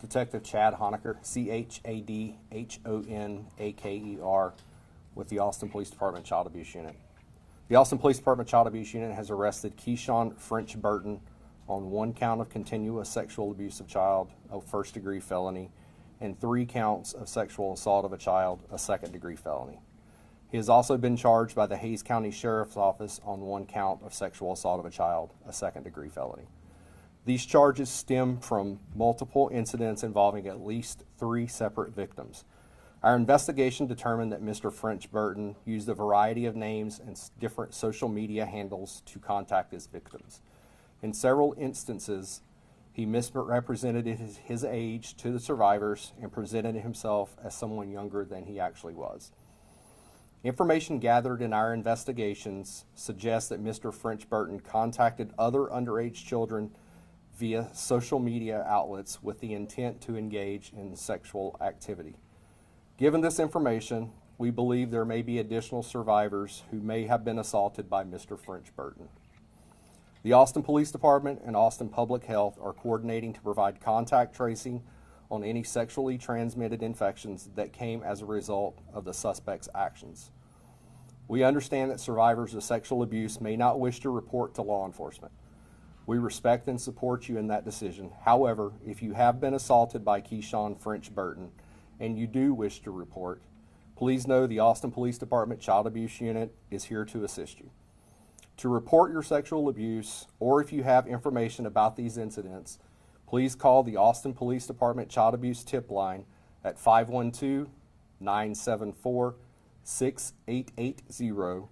Detective Chad Honaker, Chadhonaker, with the Austin Police Department Child Abuse Unit. The Austin Police Department Child Abuse Unit has arrested Keyshawn French Burton on 1 count of continuous sexual abuse of child, a first-degree felony, and 3 counts of sexual assault of a child, a second-degree felony. He has also been charged by the Hays County Sheriff's Office on 1 count of sexual assault of a child, a second-degree felony. These charges stem from multiple incidents involving at least 3 separate victims. Our investigation determined that Mr. French Burton used a variety of names and different social media handles to contact his victims. In several instances, he misrepresented his age to the survivors and presented himself as someone younger than he actually was. Information gathered in our investigations suggests that Mr. French Burton contacted other underage children via social media outlets with the intent to engage in sexual activity. Given this information, we believe there may be additional survivors who may have been assaulted by Mr. French Burton. The Austin Police Department and Austin Public Health are coordinating to provide contact tracing on any sexually transmitted infections that came as a result of the suspect's actions. We understand that survivors of sexual abuse may not wish to report to law enforcement. We respect and support you in that decision. However, if you have been assaulted by Keyshawn French Burton and you do wish to report, please know the Austin Police Department Child Abuse Unit is here to assist you. To report your sexual abuse, or if you have information about these incidents, please call the Austin Police Department Child Abuse Tip Line at 512-974-6880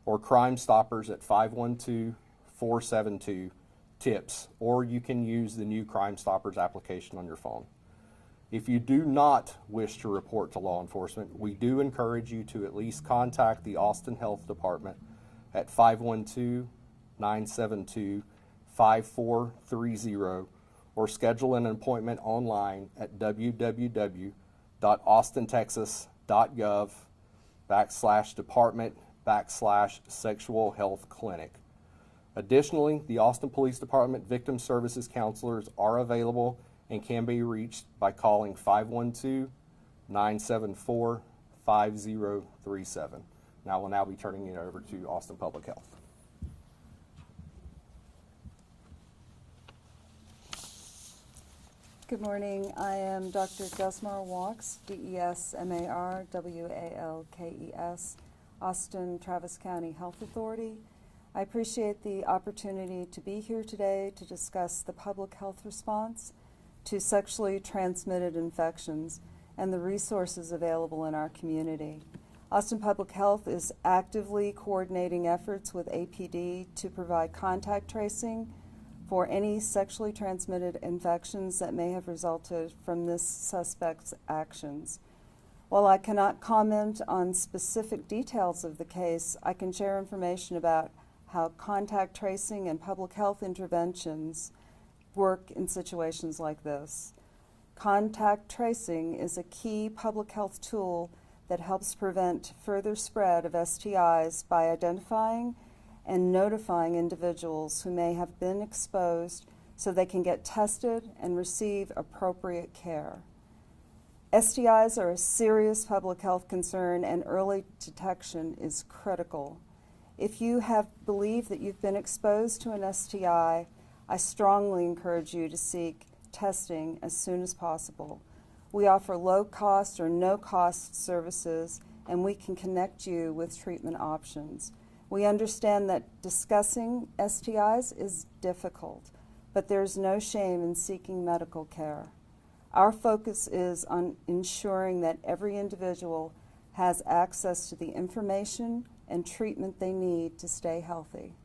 or Crime Stoppers at 512-472-TIPS, or you can use the new Crime Stoppers application on your phone. If you do not wish to report to law enforcement, we do encourage you to at least contact the Austin Health Department at 512-972-5430 or schedule an appointment online at www.austintexas.gov/department/sexual health clinic. Additionally, the Austin Police Department Victim Services Counselors are available and can be reached by calling 512-974-5037. I will now be turning it over to Austin Public Health. Good morning. I am Dr. Desmar Walkes, DESMAR-WALKES, Austin Travis County Health Authority. I appreciate the opportunity to be here today to discuss the public health response to sexually transmitted infections and the resources available in our community. Austin Public Health is actively coordinating efforts with APD to provide contact tracing for any sexually transmitted infections that may have resulted from this suspect's actions. While I cannot comment on specific details of the case, I can share information about how contact tracing and public health interventions work in situations like this. Contact tracing is a key public health tool that helps prevent further spread of STIs by identifying and notifying individuals who may have been exposed so they can get tested and receive appropriate care. STIs are a serious public health concern, and early detection is critical. If you have believed that you've been exposed to an STI, I strongly encourage you to seek testing as soon as possible. We offer low-cost or no-cost services, and we can connect you with treatment options. We understand that discussing STIs is difficult, but there's no shame in seeking medical care. Our focus is on ensuring that every individual has access to the information and treatment they need to stay healthy.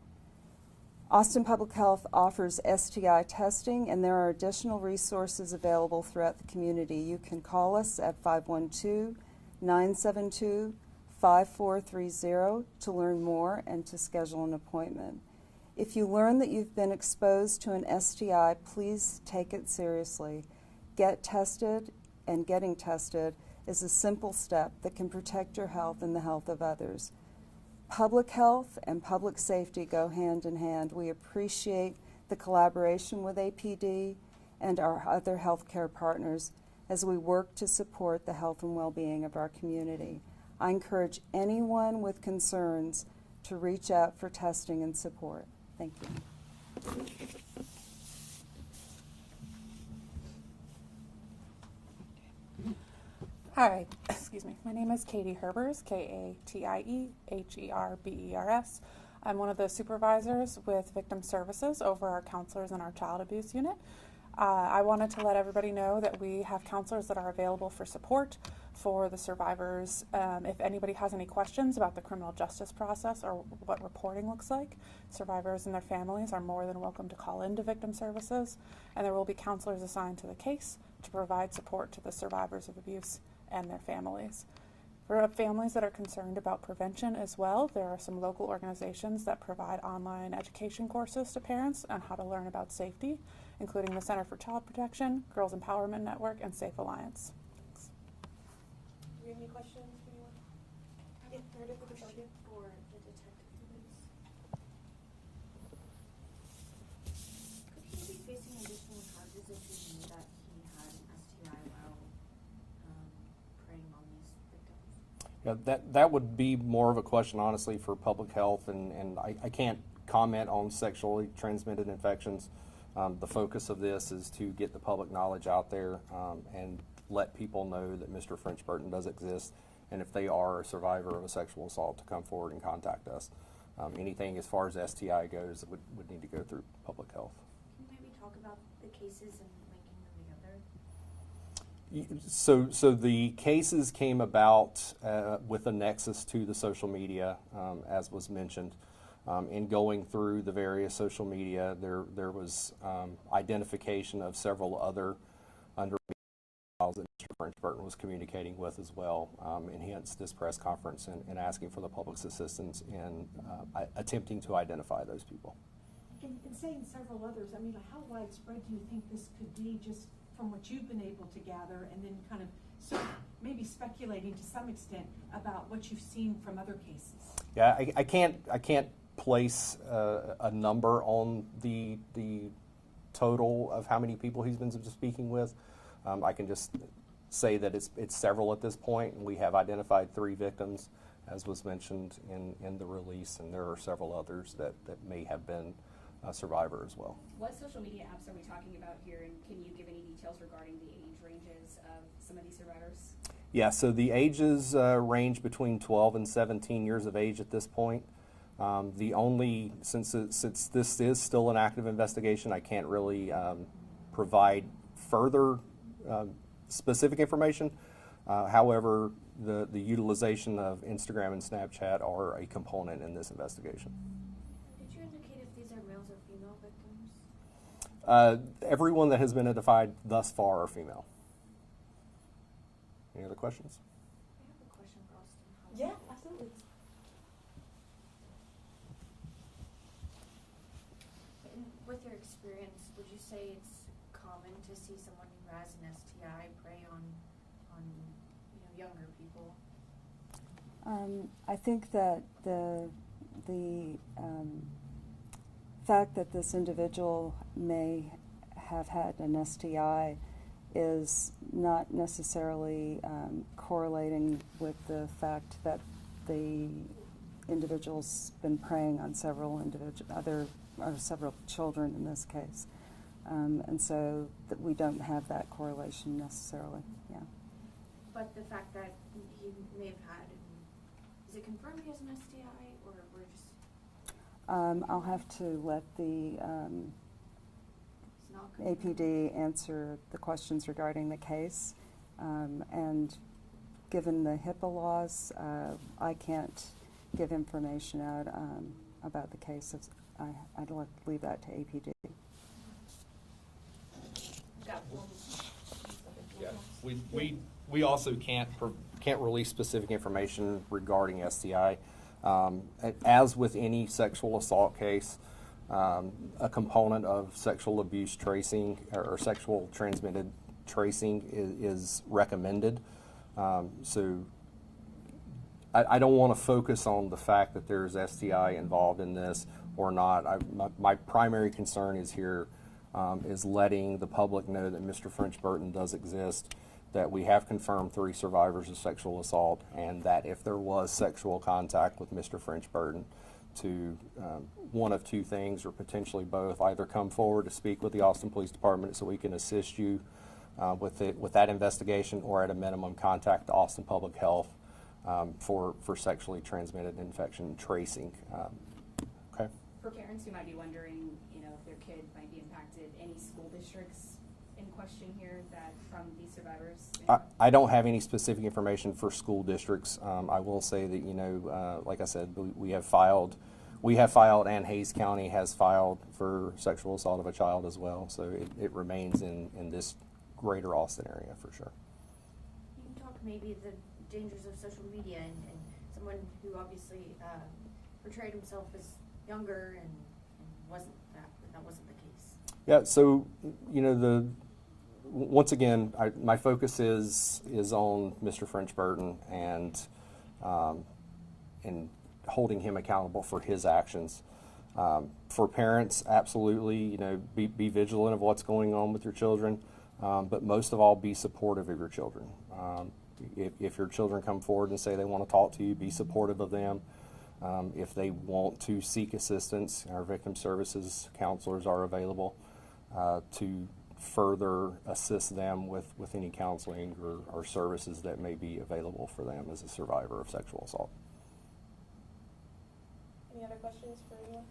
Austin Public Health offers STI testing, and there are additional resources available throughout the community. You can call us at 512-972-5430 to learn more and to schedule an appointment. If you learn that you've been exposed to an STI, please take it seriously. Get tested, and getting tested is a simple step that can protect your health and the health of others. Public health and public safety go hand in hand. We appreciate the collaboration with APD, and our other healthcare partners as we work to support the health and well-being of our community. I encourage anyone with concerns to reach out for testing and support. Thank you. Hi, excuse me. My name is Katie Herbers, K-A-T-I-E-H-E-R-B-E-R-S. I'm one of the supervisors with Victim Services over our counselors in our child abuse unit. I wanted to let everybody know that we have counselors that are available for support for the survivors. If anybody has any questions about the criminal justice process or what reporting looks like, survivors and their families are more than welcome to call into Victim Services, and there will be counselors assigned to the case to provide support to the survivors of abuse and their families. For families that are concerned about prevention as well, there are some local organizations that provide online education courses to parents on how to learn about safety, including the Center for Child Protection, Girls Empowerment Network, and Safe Alliance. Thanks. Do you have any questions for anyone? I have a question for the detective, please. Could he be facing additional charges if he knew that he had an STI while preying on these victims? Yeah, that would be more of a question, honestly, for public health, and I can't comment on sexually transmitted infections. The focus of this is to get the public knowledge out there and let people know that Mr. French Burton does exist, and if they are a survivor of a sexual assault, to come forward and contact us. Anything as far as STI goes would need to go through public health. Can you maybe talk about the cases and linking them together? So the cases came about with a nexus to the social media, as was mentioned. In going through the various social media, there was identification of several other underage files that Mr. French Burton was communicating with as well, and hence this press conference and asking for the public's assistance in attempting to identify those people. And saying several others, I mean, how widespread do you think this could be, just from what you've been able to gather, and then kind of maybe speculating to some extent about what you've seen from other cases? Yeah, I can't place a number on the total of how many people he's been speaking with. I can just say that it's several at this point, and we have identified 3 victims, as was mentioned in the release, and there are several others that may have been a survivor as well. What social media apps are we talking about here, and can you give any details regarding the age ranges of some of these survivors? Yeah, so the ages range between 12 and 17 years of age at this point. Since this is still an active investigation, I can't really provide further specific information. However, the utilization of Instagram and Snapchat are a component in this investigation. Did you indicate if these are males or female victims? Everyone that has been identified thus far are female. Any other questions? I have a question for Austin. Yeah, absolutely. With your experience, would you say it's common to see someone who has an STI prey on younger people? I think that the fact that this individual may have had an STI is not necessarily correlating with the fact that the individual's been preying on several several children in this case, and so that we don't have that correlation necessarily. Yeah. But the fact that he may have had, is it confirmed he has an STI, or we're just? I'll have to let the It's not confirmed? APD answer the questions regarding the case, and given the HIPAA laws, I can't give information out about the case. I'd like to leave that to APD. Got one. Yeah, we also can't release specific information regarding STI. As with any sexual assault case, a component of sexual abuse tracing or sexual transmitted tracing is recommended. So I don't want to focus on the fact that there's STI involved in this or not. My primary concern is here is letting the public know that Mr. French Burton does exist, that we have confirmed 3 survivors of sexual assault, and that if there was sexual contact with Mr. French Burton, to one of 2 things, or potentially both: either come forward to speak with the Austin Police Department so we can assist you with that investigation, or at a minimum contact the Austin Public Health for sexually transmitted infection tracing. Okay. For parents who might be wondering, you know, if their kid might be impacted, any school districts in question here that from these survivors? I don't have any specific information for school districts. I will say that, you know, like I said, we have filed, and Hayes County has filed for sexual assault of a child as well. So it remains in this greater Austin area for sure. You can talk maybe the dangers of social media and someone who obviously portrayed himself as younger and wasn't that wasn't the case. Yeah. So, you know, once again, my focus is on Mr. French Burton and holding him accountable for his actions. For parents, absolutely, you know, be vigilant of what's going on with your children, but most of all, be supportive of your children. If your children come forward and say they want to talk to you, be supportive of them. If they want to seek assistance, our victim services counselors are available to further assist them with any counseling or services that may be available for them as a survivor of sexual assault. Any other questions for anyone?